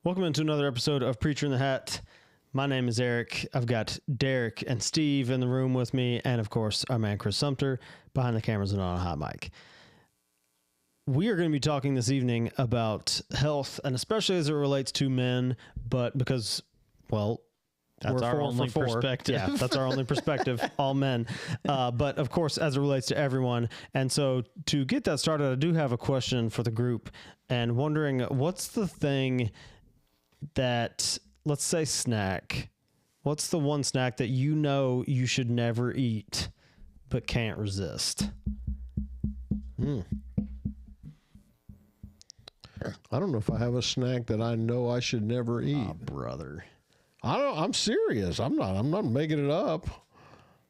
Welcome into another episode of Preacher in the Hat. My name is Eric. I've got Derek and Steve in the room with me, and of course, our man Chris Sumter behind the cameras and on a hot mic. We are going to be talking this evening about health, and especially as it relates to men, but because, well, that's our only perspective. Yeah, that's our only perspective, all men. But of course, as it relates to everyone. And so to get that started, I do have a question for the group and wondering what's the thing that, let's say snack, what's the one snack that you know you should never eat but can't resist? I don't know if I have a snack that I know I should never eat. Oh, brother. I'm serious. I'm not making it up.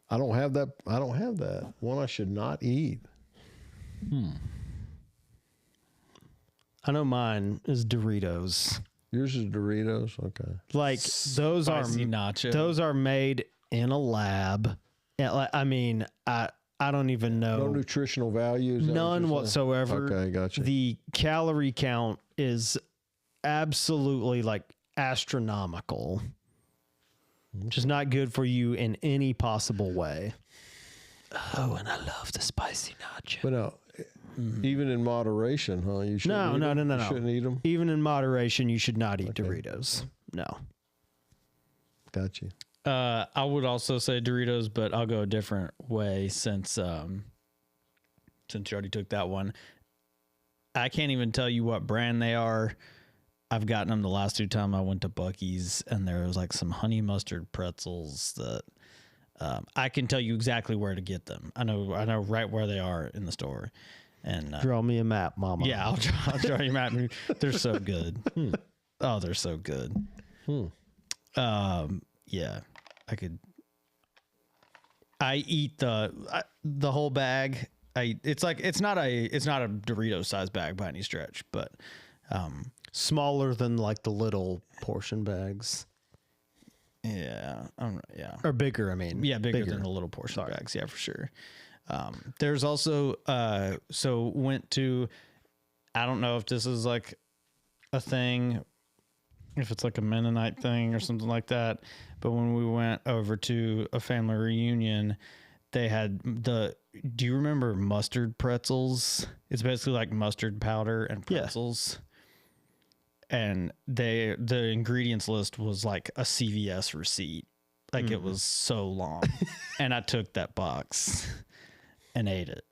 I don't have that. One I should not eat. I know mine is Doritos. Yours is Doritos. Okay. Like those Spicy nacho. Those are made in a lab. Yeah, like, I mean, I don't even know. No nutritional values. is that what None you're saying? whatsoever. Okay, gotcha. The calorie count is absolutely like astronomical. Just not good for you in any possible way. Oh, and I love the spicy nacho. But now, even in moderation, huh? You shouldn't No. You shouldn't eat them. Even in moderation, you should not eat Doritos. No. Gotcha. I would also say Doritos, but I'll go a different way since you already took that one. I can't even tell you what brand they are. I've gotten them the last two times I went to Buc-ee's, and there was like some honey mustard pretzels that I can tell you exactly where to get them. I know right where they are in the store. And Draw me a map, Mama. yeah, I'll draw you a map. They're so good. Oh, they're so good. Yeah, I eat the whole bag. It's not a Dorito size bag by any stretch, but Smaller than like the little portion bags. yeah, yeah. Or bigger, I mean. Yeah, bigger than the little portion bags. Yeah, for sure. There's also, so went to, I don't know if this is like a thing, if it's like a Mennonite thing or something like that. But when we went over to a family reunion, they had do you remember mustard pretzels? It's basically like mustard powder and pretzels. And the ingredients list was like a CVS receipt. Like it was so long. And I took that box and ate it.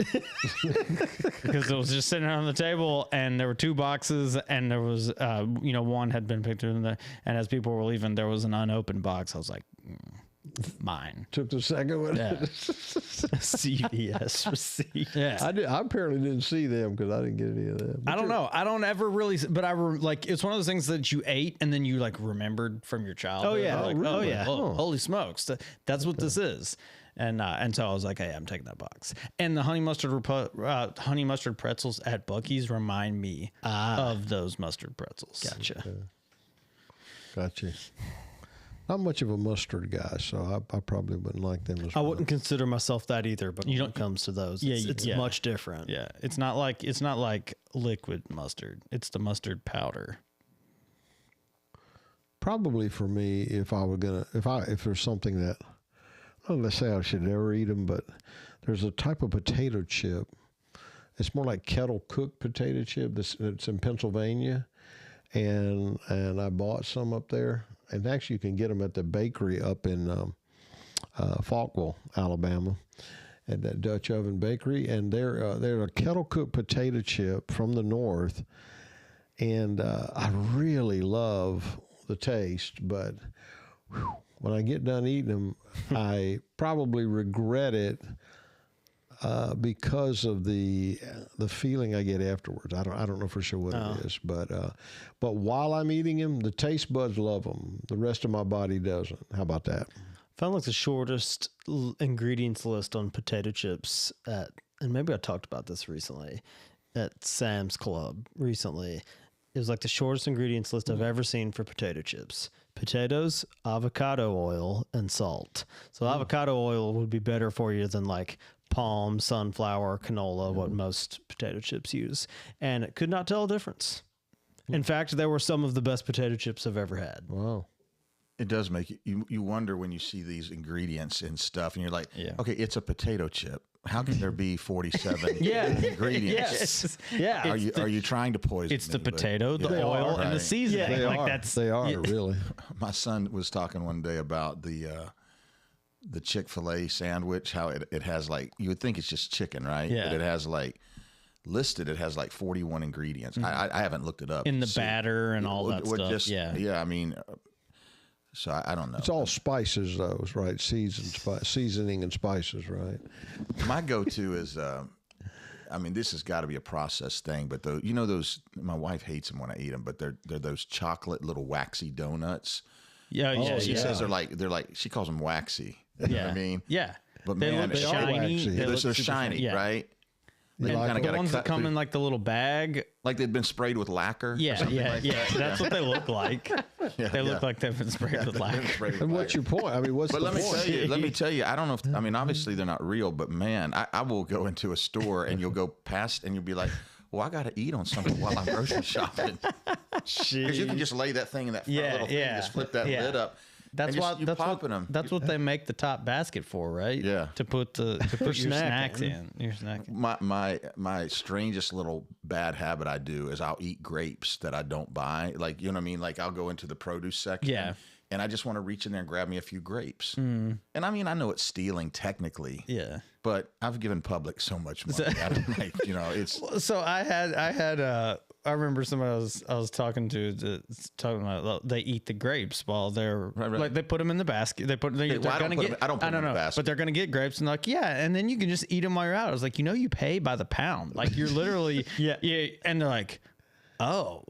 Because it was just sitting on the table and there were two boxes and there was, one had been picked in there. And as people were leaving, there was an unopened box. I was like, mine. Took the second one. Yeah. CVS receipt. Yeah. I apparently didn't see them because I didn't get any of them. I don't know. I don't ever really, but it's one of those things that you ate and then you like remembered from your childhood. Oh, yeah. Like, Oh, yeah. Holy smokes. That's what this is. And so I was like, hey, I'm taking that box. And the honey mustard pretzels at Buc-ee's remind me of those mustard pretzels. Gotcha. Not much of a mustard guy, so I probably wouldn't like them as I well. wouldn't consider myself that either, but when it comes to those, it's yeah. much different. Yeah. It's not like liquid mustard. It's the mustard powder. Probably for me, if there's something that, well, let's say I should never eat them, but there's a type of potato chip. It's more like kettle cooked potato chip. It's in Pennsylvania, and I bought some up there. And actually, you can get them at the bakery up in Falkville, Alabama, at that Dutch Oven Bakery. And they're a kettle cooked potato chip from the north. And I really love the taste, but when I get done eating them, I probably regret it because of the feeling I get afterwards. I don't know for sure what it is, but while I'm eating them, the taste buds love them. The rest of my body doesn't. How about that? Found like the shortest ingredients list on potato chips and maybe I talked about this recently at Sam's Club recently. It was like the shortest ingredients list I've ever seen for potato chips. Potatoes, avocado oil, and salt. So avocado oil would be better for you than like palm, sunflower, canola, what most potato chips use. And it could not tell a difference. In fact, they were some of the best potato chips I've ever had. Wow. It does make you wonder when you see these ingredients and stuff, and you're like, Yeah. okay, it's a potato chip. How can there be 47 Yeah. ingredients? Yeah. Are you trying to poison It's the me? But potato, the They oil, are. and the Right. seasoning. Yeah. They Like are. that's They are really. my son was talking one day about the Chick-fil-A sandwich, how it has like, you would think it's just chicken, right? Yeah. But it has like listed, it has like 41 ingredients. I haven't looked it up. in the to see. batter and all that Would stuff. just- yeah. I mean, so I don't know. It's all spices, though, right? Seasoning and spices, right? My go-to is, I mean, this has got to be a processed thing, but those, my wife hates them when I eat them, but they're those chocolate little waxy donuts. Yeah. She yeah. says they're like, she calls them waxy. You know what I mean? Yeah. But They man, look they are shiny. waxy. They they're look super shiny, Yeah. right? They And kinda the gotta ones that cut come through- in like the little bag. like they've been sprayed with lacquer. or Yeah, something yeah, like yeah. that. That's what they look like. They look yeah. like they've been sprayed with They've been lacquer. sprayed with And what's lacquer. your point? I mean, what's But the let me point? tell you, I don't know if, I mean, obviously they're not real, but man, I will go into a store and you'll go past and you'll be like, well, I got to eat on something while I'm grocery shopping. Because you can just lay that thing in that front Yeah, little thing, yeah, just flip that yeah. lid up. That's and why. just, you That's popping what. them. That's what they make the top basket for, right? Yeah. To put your snack snacks in. in. Your snack. My strangest little bad habit I do is I'll eat grapes that I don't buy. Like, you know what I mean? Like I'll go into the produce section. Yeah. And I just want to reach in there and grab me a few grapes. And I mean, I know it's stealing technically. Yeah. But I've given public so much money. I don't like, it's So I remember somebody I was talking to talking about they eat the grapes while they're Right. like they put them in the basket. They're well, I don't gonna put get. 'em- I don't put 'em in the know, basket. but they're gonna get grapes and like yeah, and then you can just eat them while you're out. I was like, you pay by the pound. Like you're literally yeah, and they're like, oh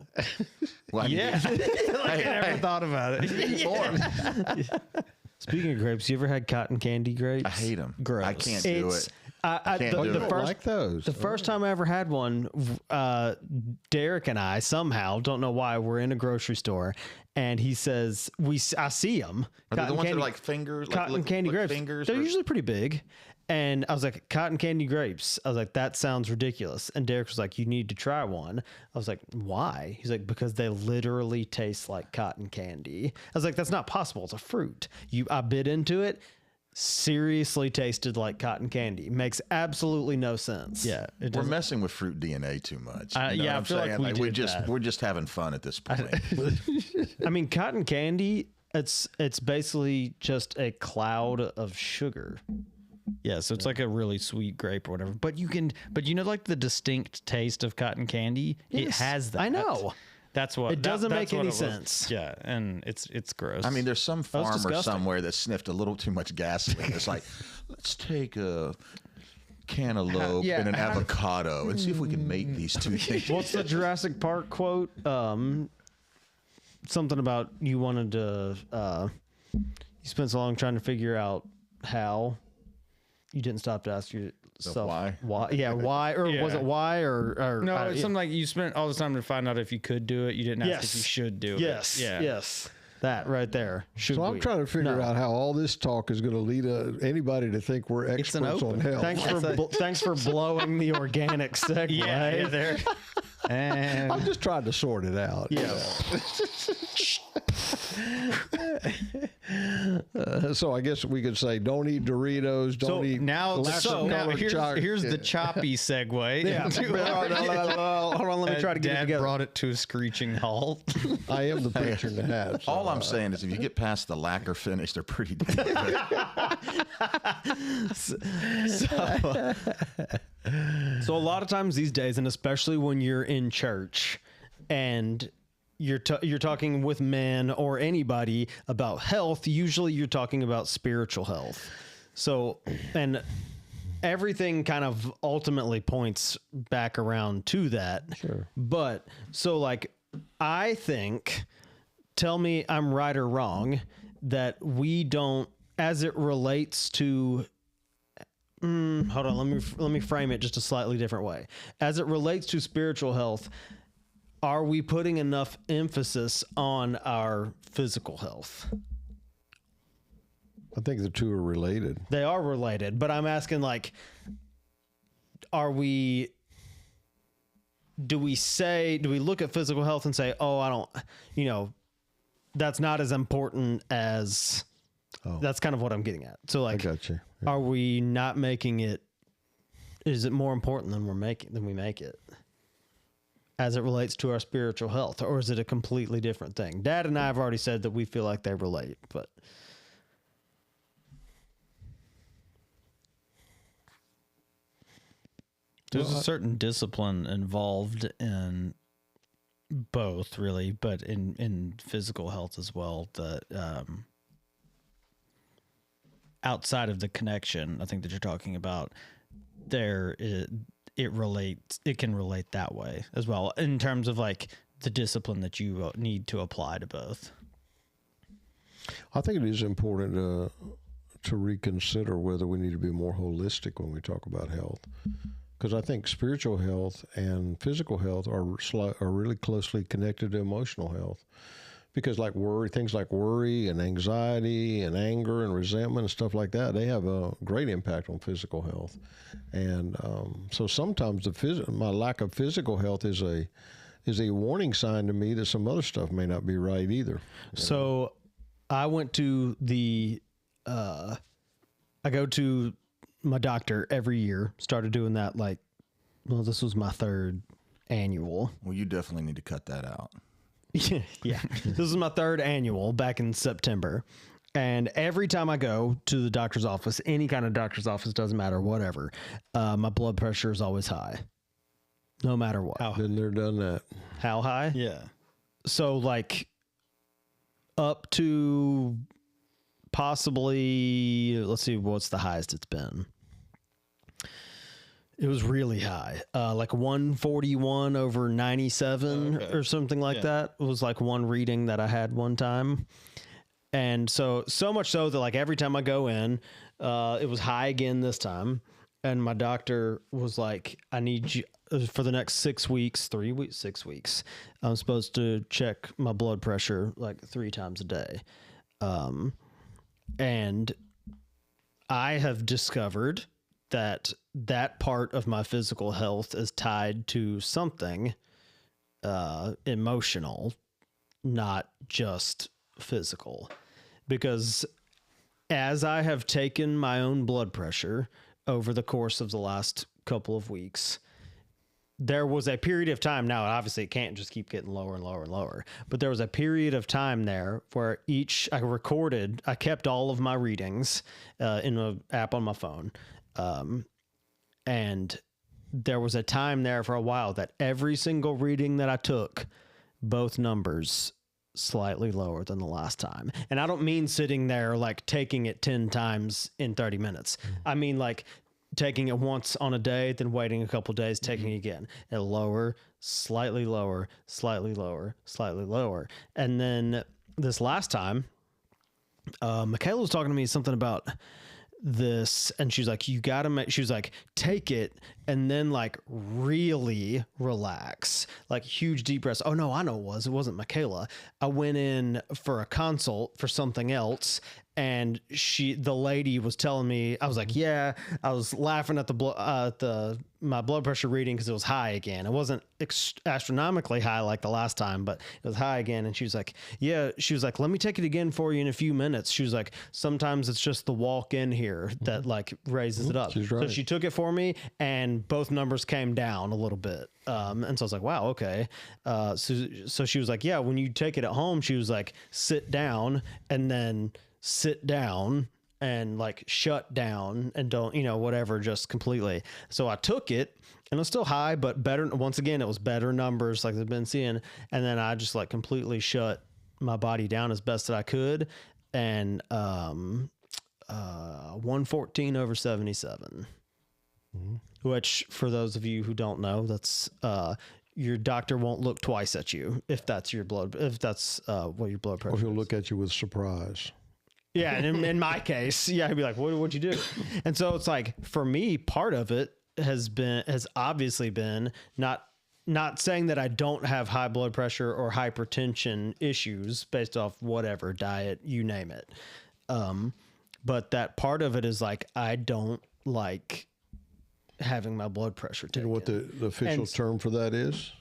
well, I mean, yeah, like I never thought about it. Speaking of grapes, you ever had cotton candy grapes? I hate them. Gross. I can't do It's it. I, can't the, do the it. first like those. The first time I ever had one, Derek and I somehow don't know why we're in a grocery store, and he says I see them. Are they the ones that are like fingers? Like, Cotton candy grapes. Fingers They're or- usually pretty big. And I was like, cotton candy grapes. I was like, that sounds ridiculous. And Derek was like, you need to try one. I was like, why? He's like, because they literally taste like cotton candy. I was like, that's not possible. It's a fruit. I bit into it. Seriously tasted like cotton candy. Makes absolutely no sense. Yeah, it We're doesn't. messing with fruit DNA too much. Yeah, You know what I I'm feel like saying? we we're did just that. we're just having fun at this point. I mean, cotton candy, it's basically just a cloud of sugar. Yeah, so it's like a really sweet grape or whatever. But you know, like the distinct taste of cotton candy, it Yes, has that. I know. That's what It doesn't that's make what any it was. sense. Yeah, and it's gross. I mean, there's some farmer disgusting. somewhere that sniffed a little too much gasoline. It's like, let's take a cantaloupe Yeah, and an how- avocado and see if we can make these two things. What's the Jurassic Park quote? Something about you wanted to. You spent so long trying to figure out how. You didn't stop to ask yourself why? Why? Yeah, why? Or was Yeah. it why? Or no, it's yeah. something like you spent all the time to find out if you could do it. You didn't ask Yes. if you should do Yes. it. Yeah. Yes. That right there. Should So I'm we? trying to figure No. out how all this talk is going to lead anybody to think we're It's an experts on open. health. Thanks for blowing the organic segue. Yeah, there. And I'm just trying to sort it out. Yeah. So I guess we could say don't eat Doritos, don't so eat. now lacquer-colored chocolate. here's the choppy segue. Yeah. Hold on, let me try to get it Dad together. brought it to a screeching halt. I am the picture in the hat. So, All I'm saying is if you get past the lacquer finish, they're pretty damn good. So a lot of times these days, and especially when you're in church and you're talking with men or anybody about health, usually you're talking about spiritual health. So, and everything kind of ultimately points back around to that. Sure. But so like, I think, tell me I'm right or wrong, that we don't, as it relates to hold on, let me frame it just a slightly different way. As it relates to spiritual health, are we putting enough emphasis on our physical health? I think the two are related. They are related, but I'm asking like, are we do we look at physical health and say, oh, I don't, that's not as important as, that's kind of what I'm getting at. So like, I got you. are we not making it, is it more important than we make it as it relates to our spiritual health, or is it a completely different thing? Dad and I have already said that we feel like they relate, but there's a certain discipline involved in both, really, but in physical health as well, that outside of the connection, I think that you're talking about, it can relate that way as well, in terms of like the discipline that you need to apply to both. I think it is important to reconsider whether we need to be more holistic when we talk about health. Because I think spiritual health and physical health are really closely connected to emotional health. Because things like worry and anxiety and anger and resentment and stuff like that, they have a great impact on physical health. And so sometimes my lack of physical health is a warning sign to me that some other stuff may not be right either. So I went to I go to my doctor every year. Started doing that this was my 3rd annual. Well, you definitely need to cut that out. Yeah. This is my 3rd annual back in September. And every time I go to the doctor's office, any kind of doctor's office, doesn't matter, whatever, my blood pressure is always high. No matter what. Been there, done that. How high? Yeah. So up to possibly, let's see, what's the highest it's been? It was really high, 141 over 97 or something like that. It was one reading that I had one time. And so much so that every time I go in, it was high again this time. And my doctor was like, I need you for the next 6 weeks, 6 weeks. I'm supposed to check my blood pressure 3 times a day. And I have discovered that part of my physical health is tied to something emotional, not just physical. Because as I have taken my own blood pressure over the course of the last couple of weeks, there was a period of time, now obviously it can't just keep getting lower and lower and lower, but there was a period of time there where I kept all of my readings in an app on my phone. And there was a time there for a while that every single reading that I took, both numbers slightly lower than the last time. And I don't mean sitting there taking it 10 times in 30 minutes. I mean taking it once on a day, then waiting a couple of days, taking it again. And lower, slightly lower, slightly lower, slightly lower. And then this last time, Michaela was talking to me something about this, and she's like, she was like, take it and then really relax, huge deep breaths. Oh no, I know it wasn't Michaela. I went in for a consult for something else, and the lady was telling me, I was like, yeah, I was laughing at my blood pressure reading because it was high again. It wasn't astronomically high like the last time, but it was high again. And she was like, yeah, let me take it again for you in a few minutes. She was like, sometimes it's just the walk in here that raises it up. She's right. So she took it for me, and both numbers came down a little bit. And so I was like, wow, okay. So she was like, yeah, when you take it at home, she was like, sit down and then sit down and shut down and don't, whatever, just completely. So I took it, and it was still high, but better. Once again, it was better numbers like I've been seeing. And then I just completely shut my body down as best that I could. And 114 over 77, which for those of you who don't know, that's, your doctor won't look twice at you if that's what your blood pressure Or he'll is. look at you with surprise. Yeah, and in my case, yeah, he'd be like, what'd you do? And so it's for me, part of it has obviously been not saying that I don't have high blood pressure or hypertension issues based off whatever diet, you name it. But that part of it is I don't having my blood pressure You taken. know what the official And- term for that is?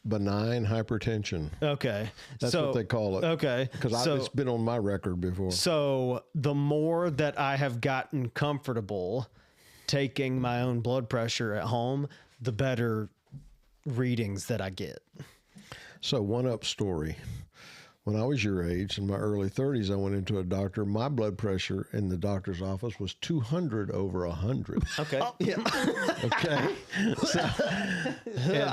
Benign hypertension. Okay. That's so, what they call it. Okay. Because so, it's been on my record before. so the more that I have gotten comfortable taking my own blood pressure at home, the better readings that I get. So, one up story. When I was your age, in my early 30s, I went into a doctor. My blood pressure in the doctor's office was 200 over 100. Okay. Okay.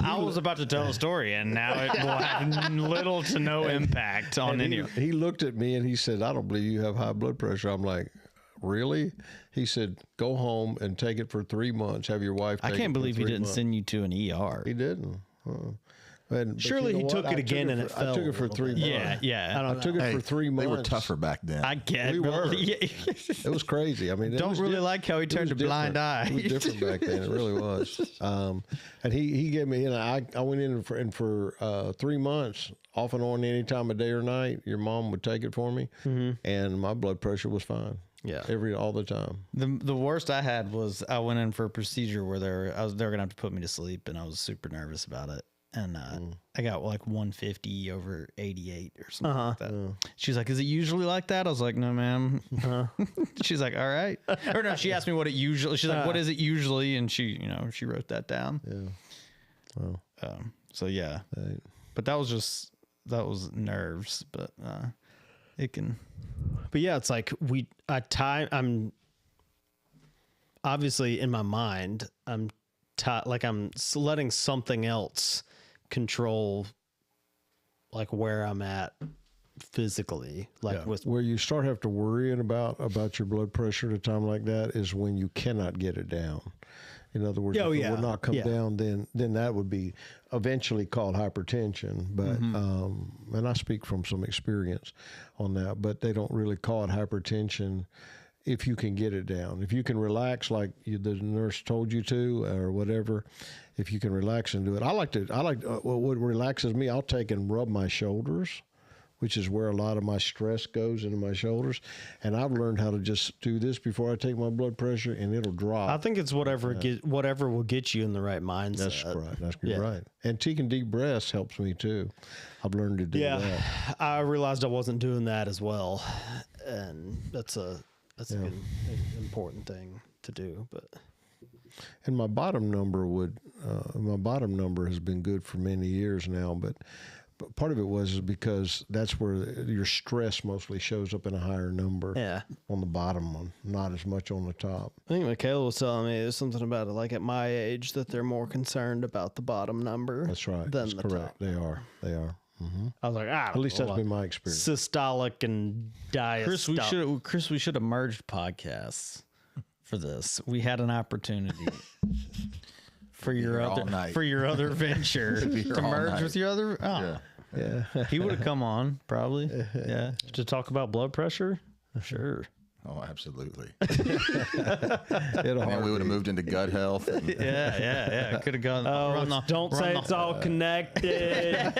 I was about to tell a story, and now it will have little to no impact on any of He looked at me and he said, I don't believe you have high blood pressure. I'm like, really? He said, go home and take it for 3 months. Have your wife take I it can't for believe he 3 didn't months. send you to an ER. He didn't. But Surely you know he what? took it I again and for- it I fell took a it for little 3 bit. months. Yeah. I took it for 3 months. They were tougher back then. I get We it. were. Yeah. It was crazy. I mean, it Don't was really different. like how he It turned was a blind different. eye. It was different back then. It really was. And he gave me, I went in for 3 months, off and on, any time of day or night. Your mom would take it for me, and my blood pressure was fine. Yeah. All the time. The worst I had was I went in for a procedure where they were gonna have to put me to sleep, and I was super nervous about it. And I got like 150 over 88 or something like that. She's like, "Is it usually like that?" I was like, "No, ma'am." She's like, "All right." Or no, she asked me what it usually. She's like, "What is it usually?" And she wrote that down. Yeah. Well, So yeah, but that was nerves. But it can. But yeah, it's like I'm obviously in my mind, I'm letting something else control like where I'm at physically, like with where you start have to worrying about your blood pressure at a time like that is when you cannot get it down. In other words, Oh, if yeah. it would not come Yeah. down, then that would be eventually called hypertension. But and I speak from some experience on that, but they don't really call it hypertension if you can get it down. If you can relax like the nurse told you to or whatever, if you can relax and do it. What relaxes me, I'll take and rub my shoulders, which is where a lot of my stress goes into my shoulders. And I've learned how to just do this before I take my blood pressure, and it'll drop. I think it's whatever will get you in the right mindset. That's right. That's Yeah. right. And taking deep breaths helps me too. I've learned to do Yeah, that. I realized I wasn't doing that as well, and that's a good, important thing to do. But And my bottom number has been good for many years now, but part of it is because that's where your stress mostly shows up in a higher number. yeah, On the bottom one, not as much on the top. I think Michaela was telling me there's something about it, like at my age, that they're more concerned about the bottom number. That's right. Than That's the correct. top. They are. I was like, At least that's been my experience. systolic and diastolic. Chris, we should have merged podcasts for this. We had an opportunity for your all other night. venture be here to all merge night. with your other. Oh, Yeah. Yeah. he would have come on probably. Yeah. To talk about blood pressure? Sure. Oh, absolutely. It'll And then we hard would have be. moved into gut health. And Yeah. Could have gone. Don't say it's all connected.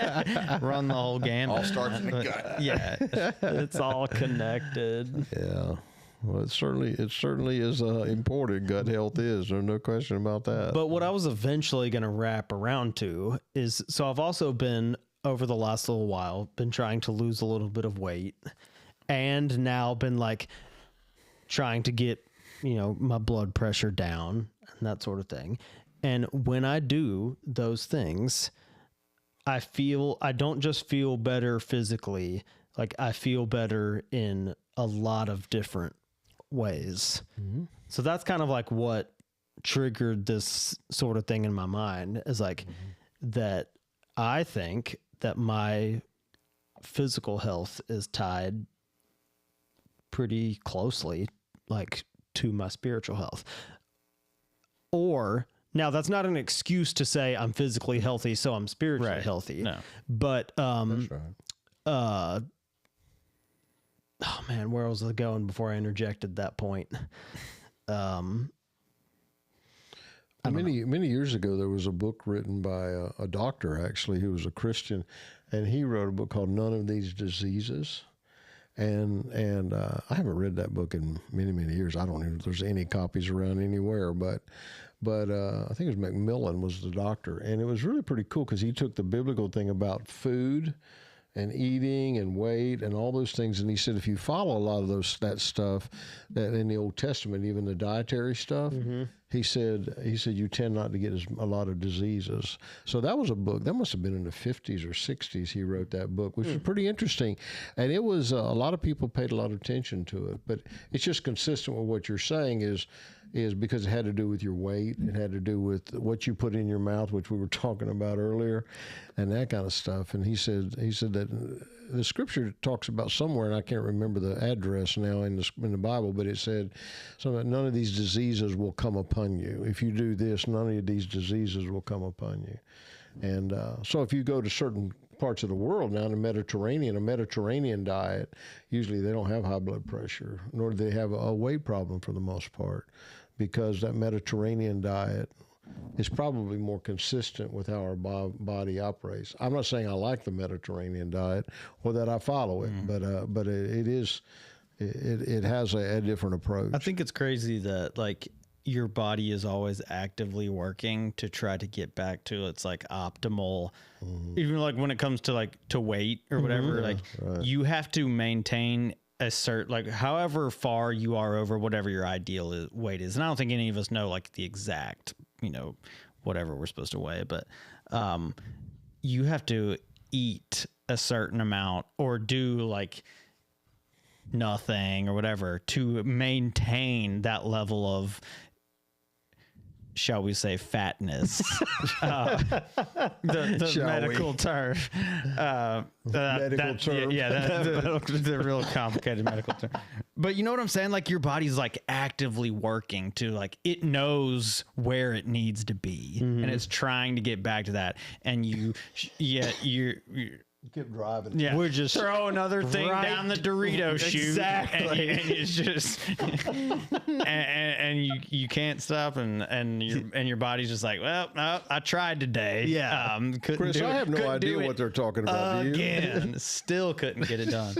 run the whole gamut. all starts in the gut. Yeah. It's all connected. Yeah. Well, it certainly is important. Gut health is. There's no question about that. But what I was eventually going to wrap around to is, so I've also been, over the last little while, been trying to lose a little bit of weight, and now been like trying to get, my blood pressure down and that sort of thing. And when I do those things, I don't just feel better physically, like I feel better in a lot of different ways. So that's kind of like what triggered this sort of thing in my mind, is like that I think that my physical health is tied pretty closely like to my spiritual health. Or now that's not an excuse to say I'm physically healthy, so I'm spiritually healthy. No. But That's right. oh man, where was I going before I interjected that point? Many years ago, there was a book written by a doctor, actually, who was a Christian, and he wrote a book called None of These Diseases. and I haven't read that book in many years. I don't know if there's any copies around anywhere, but I think it was Macmillan was the doctor, and it was really pretty cool because he took the biblical thing about food and eating and weight and all those things, and he said if you follow a lot of that stuff that in the Old Testament, even the dietary stuff, he said you tend not to get a lot of diseases. So that was a book that must have been in the 50s or 60s. He wrote that book, which was pretty interesting, and it was a lot of people paid a lot of attention to it. But it's just consistent with what you're saying is because it had to do with your weight, it had to do with what you put in your mouth, which we were talking about earlier, and that kind of stuff. And he said that the scripture talks about somewhere, and I can't remember the address now in the Bible, but it said something that none of these diseases will come upon you. If you do this, none of these diseases will come upon you. And so if you go to certain parts of the world now, in a Mediterranean diet, usually they don't have high blood pressure, nor do they have a weight problem for the most part, because that Mediterranean diet is probably more consistent with how our body operates. I'm not saying I like the Mediterranean diet or that I follow it, but it has a different approach. I think it's crazy that like your body is always actively working to try to get back to its like optimal, even like when it comes to like to weight or whatever, you have to maintain a certain, like however far you are over whatever your ideal weight is. And I don't think any of us know like the exact, whatever we're supposed to weigh, but you have to eat a certain amount or do like nothing or whatever to maintain that level of, shall we say, fatness, the medical term. Term. The real complicated medical term. But you know what I'm saying? Like your body's like actively working to like, it knows where it needs to be and it's trying to get back to that. And you're keep driving. yeah, We're just throw another thing right- down the Dorito chute, Exactly. and it's just, and you can't stop, and your body's just like, well, no, I tried today. Yeah. couldn't Chris, do I it. have no Couldn't idea do it what they're talking about. Do you? again. Still couldn't get it done.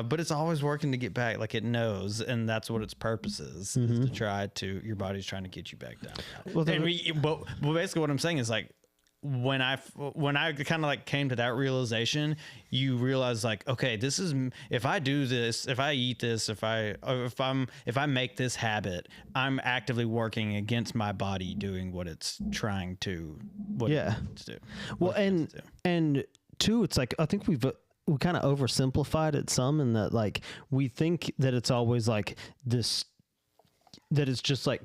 But it's always working to get back. Like it knows, and that's what its purpose is to try to. Your body's trying to get you back down. Well, And but basically, what I'm saying is like, when I kind of like came to that realization, you realize like, okay, this is, if I do this, if I eat this, if I make this habit, I'm actively working against my body doing what it's trying to, what Yeah. it needs to do. Well, What it needs to do. and two, it's like I think we kind of oversimplified it some, in that like we think that it's always like this, that it's just like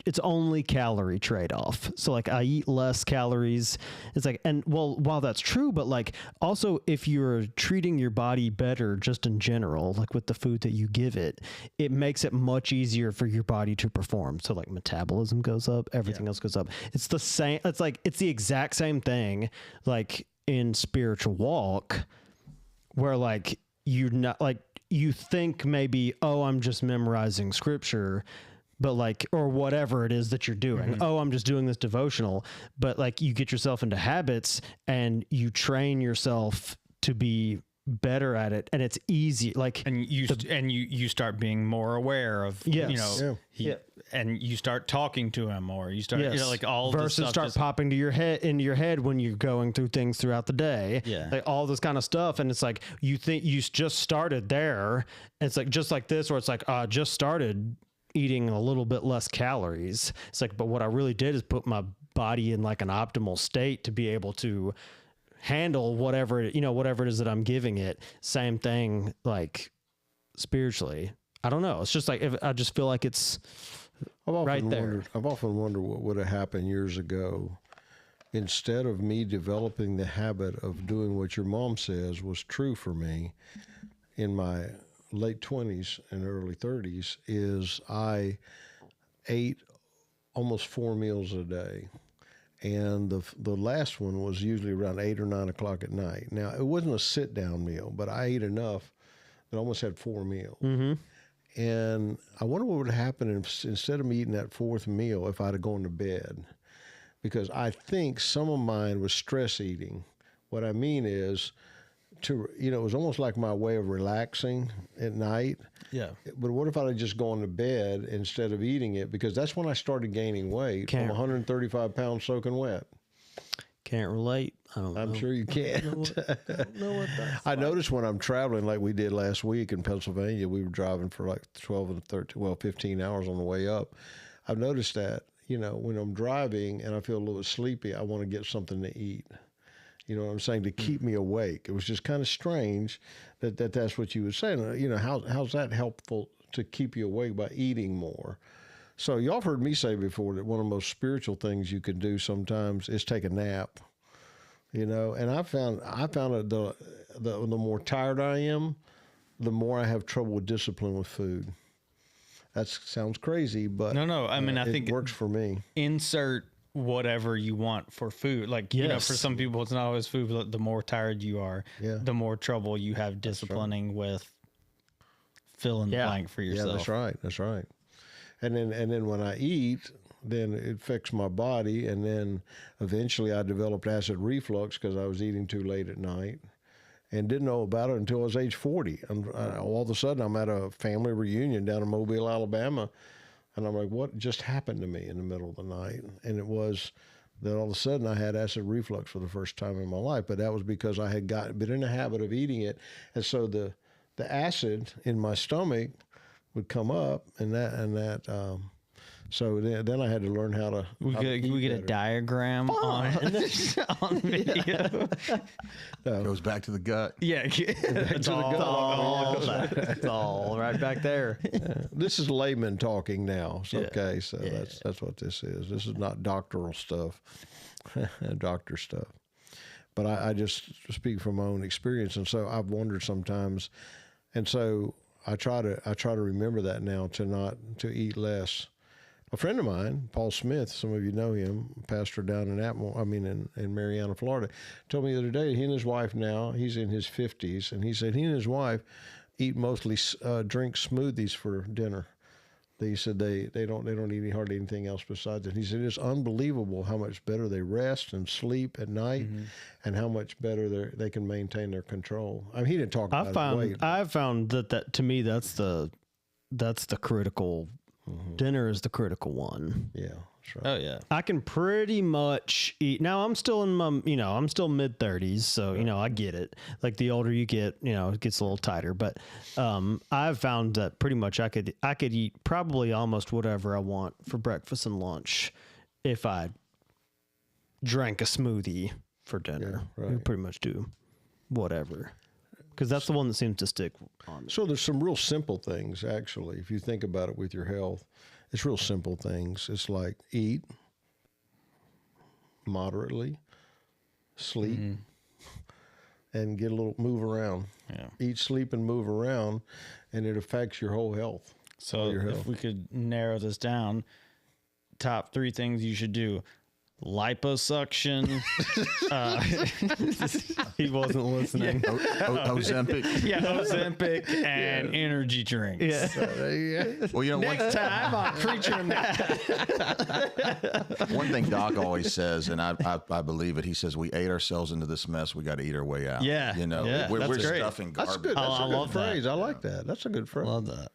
it's only calorie trade-off. So like I eat less calories. It's like, and well, while that's true, but like also if you're treating your body better just in general, like with the food that you give it, it makes it much easier for your body to perform. So like metabolism goes up, everything else goes up. It's the same. It's like, it's the exact same thing like in spiritual walk, where like you're not like, you think maybe, oh, I'm just memorizing scripture, but like, or whatever it is that you're doing. Oh, I'm just doing this devotional, but like you get yourself into habits and you train yourself to be better at it, and it's easy. Like, And you start being more aware of, Yes. and you start talking to him more. You start, yes, like all verses this stuff start just, popping to your head, into your head when you're going through things throughout the day. Yeah. Like all this kind of stuff. And it's like, you think you just started there. And it's like, just like this, where it's like, just started eating a little bit less calories. It's like, but what I really did is put my body in like an optimal state to be able to handle whatever it is that I'm giving it. Same thing, like spiritually. I don't know. It's just like, I just feel like it's right there. I've often wondered what would have happened years ago. Instead of me developing the habit of doing what your mom says was true for me in my late 20s and early 30s, is I ate almost 4 meals a day. And the last one was usually around 8 or 9 o'clock at night. Now, it wasn't a sit-down meal, but I ate enough that I almost had 4 meals. Mm-hmm. And I wonder what would happen if, instead of me eating that fourth meal, if I'd have gone to bed. Because I think some of mine was stress eating. What I mean is it was almost like my way of relaxing at night. Yeah. But what if I had just gone to bed instead of eating it? Because that's when I started gaining weight from 135 pounds soaking wet. Can't relate. I'm sure you can't. I noticed when I'm traveling like we did last week in Pennsylvania, we were driving for like 15 hours on the way up. I've noticed that, when I'm driving and I feel a little sleepy, I want to get something to eat. You know what I'm saying? To keep me awake. It was just kind of strange that's what you were saying. How's that helpful to keep you awake by eating more? So y'all have heard me say before that one of the most spiritual things you can do sometimes is take a nap. And I found that the more tired I am, the more I have trouble with discipline with food. That sounds crazy, but no. I mean, I think it works for me. Insert whatever you want for food. Like, for some people, it's not always food, but the more tired you are, the more trouble you have disciplining with fill in the blank for yourself. Yeah, that's right. And then when I eat, then it affects my body. And then eventually I developed acid reflux because I was eating too late at night and didn't know about it until I was age 40. And all of a sudden I'm at a family reunion down in Mobile, Alabama. And I'm like, what just happened to me in the middle of the night? And it was that all of a sudden I had acid reflux for the first time in my life. But that was because I had been in the habit of eating it. And so the acid in my stomach would come up, so then I had to learn how to. We get a diagram on video. Goes back to the gut. Yeah, it's all right back there. This is layman talking now. Okay, so that's what this is. This is not doctoral stuff, doctor stuff. But I just speak from my own experience, and so I've wondered sometimes, and so I try to remember that now to eat less. A friend of mine, Paul Smith, some of you know him, pastor down in Marianna, Florida, told me the other day he and his wife now, he's in his 50s, and he said he and his wife eat mostly drink smoothies for dinner. He said they don't eat hardly anything else besides it. He said it's unbelievable how much better they rest and sleep at night, and how much better they can maintain their control. I mean, he didn't talk about weight. I've found that to me that's the critical. Dinner is the critical one. Yeah, that's right. Oh yeah. I can pretty much eat. Now I'm still in my, I'm still mid 30s, so I get it. Like the older you get, it gets a little tighter. But I've found that pretty much I could eat probably almost whatever I want for breakfast and lunch if I drank a smoothie for dinner. Yeah, right. We pretty much do whatever. Because that's the one that seems to stick on me. So there's some real simple things, actually, if you think about it with your health. It's real simple things. It's like eat moderately, sleep, and get a little move around. Yeah. Eat, sleep, and move around, and it affects your whole health. So if we could narrow this down, top 3 things you should do. Liposuction. He wasn't listening. Ozempic. Ozempic and energy drinks. Well, Next time on Preacher and That. one thing Doc always says, and I believe it. He says we ate ourselves into this mess. We got to eat our way out. Yeah. We're that's great. stuffing That's garbage. good. That's a good love that. phrase. I like that. That's a good phrase. Love that.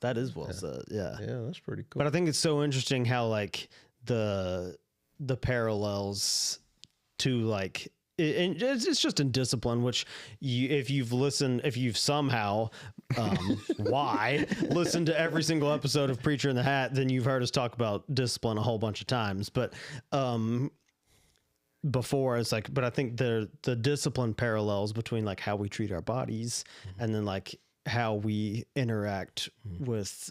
That is well said. Yeah. Yeah, that's pretty cool. But I think it's so interesting how like the parallels to like and it's just in discipline, which if you've somehow listened to every single episode of Preacher in the Hat, then you've heard us talk about discipline a whole bunch of times. But before it's like, but I think the discipline parallels between like how we treat our bodies and then like how we interact with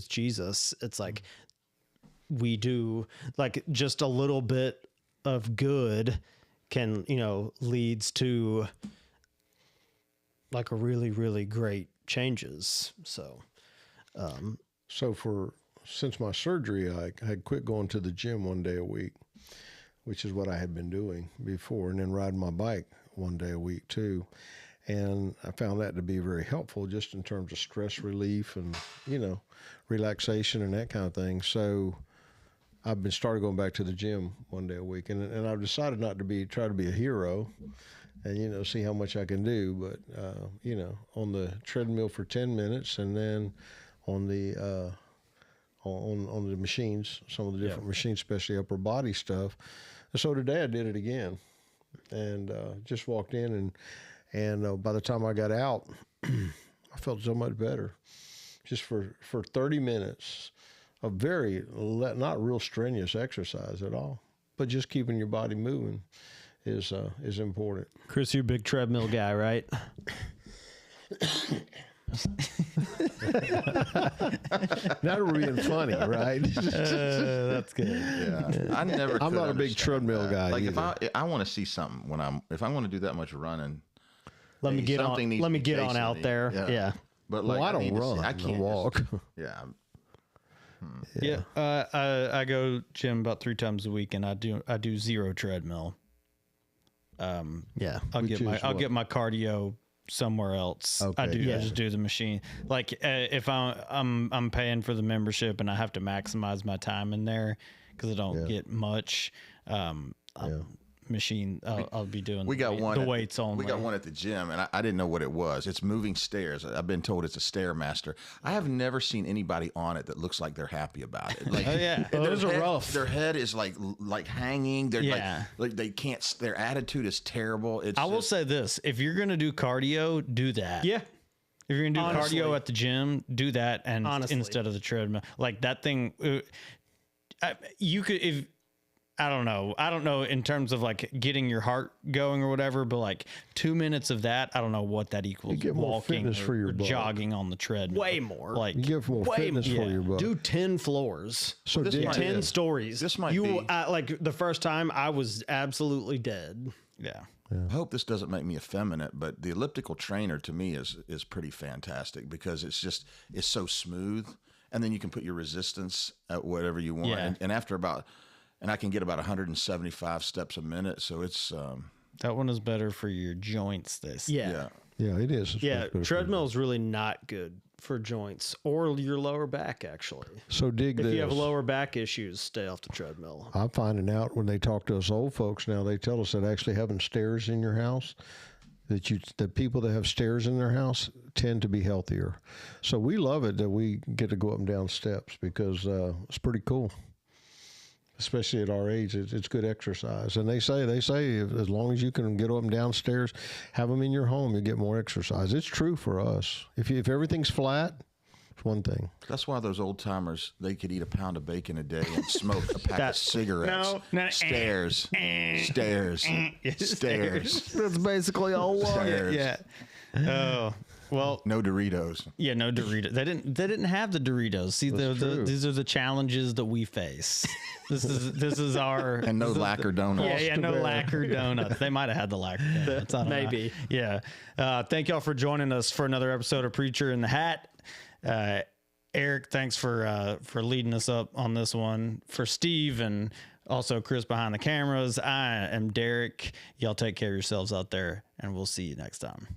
Jesus. It's like we do like just a little bit of good can, leads to like a really, really great changes. So, since my surgery, I had quit going to the gym one day a week, which is what I had been doing before, and then riding my bike one day a week too. And I found that to be very helpful just in terms of stress relief and, relaxation and that kind of thing. So I've started going back to the gym one day a week, and I've decided not to try to be a hero and see how much I can do. But on the treadmill for 10 minutes, and then on the on the machines, some of the different machines, especially upper body stuff. And so today I did it again, and just walked in, and by the time I got out, I felt so much better. Just for 30 minutes, a not real strenuous exercise at all, but just keeping your body moving is important. Chris, you're a big treadmill guy, right? Now we're being funny, right? That's good. Yeah, I never. I'm could not a big understand treadmill that. guy Like either. if I want to see something if I want to do that much running, Let me hey, get something on. needs Let to me be get on chasing out me. there. Yeah. Yeah. But like I I don't need to run. see- I I can't walk. Yeah, Yeah, I go gym about 3 times a week, and I do 0 treadmill. Yeah. I'll Which get is I'll what? get my cardio somewhere else. I Okay, do. yeah. I just do the machine. Like if I'm paying for the membership and I have to maximize my time in there because I don't get much. Machine. I'll be doing. we got one. The weights only. We got one at the gym, and I didn't know what it was. It's moving stairs. I've been told it's a Stairmaster. I have never seen anybody on it that looks like they're happy about it. Like, Oh, yeah. Those are rough. Their head is like hanging. They're Yeah. like they can't. Their attitude is terrible. It's I will just- say this: if you're gonna do cardio, do that. Yeah. If you're gonna do Honestly. cardio at the gym, do that, and Honestly. instead of the treadmill, like that thing, you could. If I don't know in terms of like getting your heart going or whatever, but like 2 minutes of that, I don't know what that equals. You get more walking fitness for your or butt. jogging on the treadmill. Way more. Like You get more Way fitness more. for your butt. Do 10 floors. so this did might- 10 stories. This might you be- like the first time I was absolutely dead. yeah. I hope this doesn't make me effeminate, but the elliptical trainer to me is pretty fantastic because it's so smooth, and then you can put your resistance at whatever you want, Yeah. and after and I can get about 175 steps a minute, so it's That one is better for your joints. This. Yeah. Yeah, it is. It's Yeah. much better for you. Treadmill is really not good for joints or your lower back, actually. So dig If this. you have lower back issues, stay off the treadmill. I'm finding out when they talk to us old folks now, they tell us that actually having stairs in your house, that people that have stairs in their house tend to be healthier. So we love it that we get to go up and down steps because it's pretty cool. Especially at our age, it's good exercise. And they say if, as long as you can get up and down stairs, have them in your home, you get more exercise. It's true for us. If everything's flat, it's one thing. that's why those old timers they could eat a pound of bacon a day and smoke a pack of cigarettes. no, Stairs, stairs, stairs, That's basically all stairs. Yeah. Oh well. No Doritos. Yeah, no Doritos. They didn't have the Doritos. See, true. these are the challenges that we face. This is our And no lacquer donuts. yeah, no lacquer donuts. They might have had the lacquer donuts. I don't know. Maybe. Yeah. Thank y'all for joining us for another episode of Preacher in the Hat. Eric, thanks for leading us up on this one. For Steve and also Chris behind the cameras, I am Derek. Y'all take care of yourselves out there, and we'll see you next time.